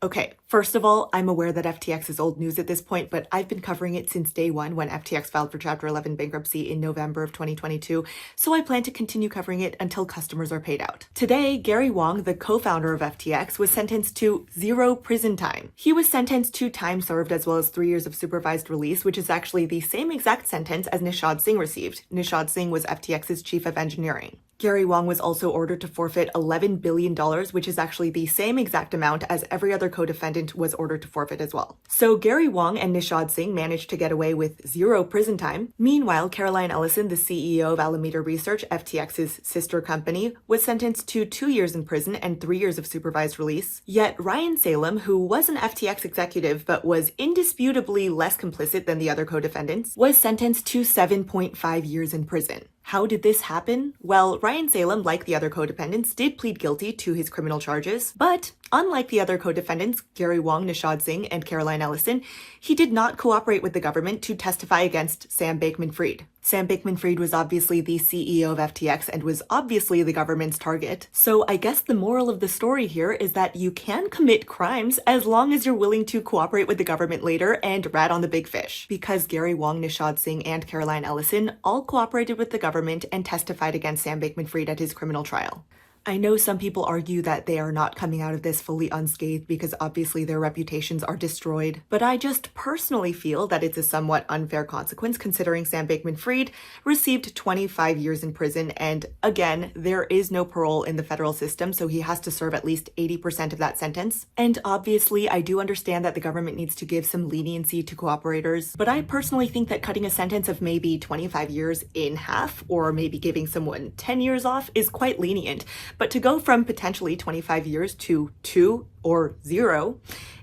Okay, first of all, I'm aware that FTX is old news at this point, but I've been covering it since day one when FTX filed for Chapter 11 bankruptcy in November of 2022, so I plan to continue covering it until customers are paid out. Today, Gary Wang, the co-founder of FTX, was sentenced to 0 prison time. He was sentenced to time served as well as 3 years of supervised release, which is actually the same exact sentence as Nishad Singh received. Nishad Singh was FTX's chief of engineering. Gary Wang was also ordered to forfeit $11 billion, which is actually the same exact amount as every other co-defendant was ordered to forfeit as well. So Gary Wang and Nishad Singh managed to get away with 0 prison time. Meanwhile, Caroline Ellison, the CEO of Alameda Research, FTX's sister company, was sentenced to 2 years in prison and 3 years of supervised release. Yet Ryan Salem, who was an FTX executive but was indisputably less complicit than the other co-defendants, was sentenced to 7.5 years in prison. How did this happen? Well, Ryan Salem, like the other co-defendants, did plead guilty to his criminal charges, but unlike the other co-defendants, Gary Wang, Nishad Singh, and Caroline Ellison, he did not cooperate with the government to testify against Sam Bankman-Fried. Sam Bankman-Fried was obviously the CEO of FTX and was obviously the government's target. So I guess the moral of the story here is that you can commit crimes as long as you're willing to cooperate with the government later and rat on the big fish. Because Gary Wang, Nishad Singh, and Caroline Ellison all cooperated with the government and testified against Sam Bankman-Fried at his criminal trial. I know some people argue that they are not coming out of this fully unscathed because obviously their reputations are destroyed, but I just personally feel that it's a somewhat unfair consequence considering Sam Bankman-Fried received 25 years in prison, and again, there is no parole in the federal system, so he has to serve at least 80% of that sentence. And obviously, I do understand that the government needs to give some leniency to cooperators, but I personally think that cutting a sentence of maybe 25 years in half, or maybe giving someone 10 years off, is quite lenient. But to go from potentially 25 years to 2 or 0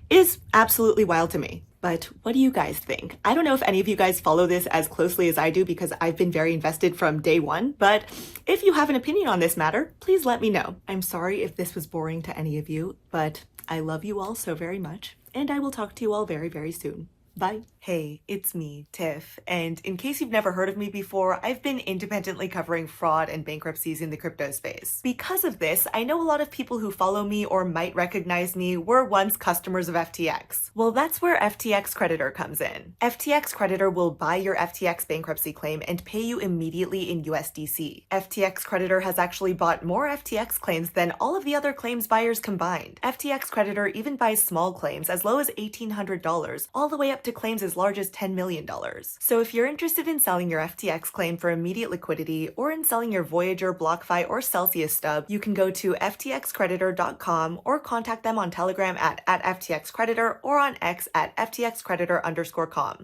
is absolutely wild to me. But what do you guys think? I don't know if any of you guys follow this as closely as I do because I've been very invested from day one, but if you have an opinion on this matter, please let me know. I'm sorry if this was boring to any of you, but I love you all so very much, and I will talk to you all very, very soon. Bye. Hey, it's me, Tiff, and in case you've never heard of me before, I've been independently covering fraud and bankruptcies in the crypto space. Because of this, I know a lot of people who follow me or might recognize me were once customers of FTX. Well, that's where FTX Creditor comes in. FTX Creditor will buy your FTX bankruptcy claim and pay you immediately in USDC. FTX Creditor has actually bought more FTX claims than all of the other claims buyers combined. FTX Creditor even buys small claims as low as $1,800, all the way up to claims as large as $10 million. So if you're interested in selling your FTX claim for immediate liquidity or in selling your Voyager, BlockFi, or Celsius stub, you can go to ftxcreditor.com or contact them on Telegram at @FTXCreditor or on X at @FTXCreditor_com.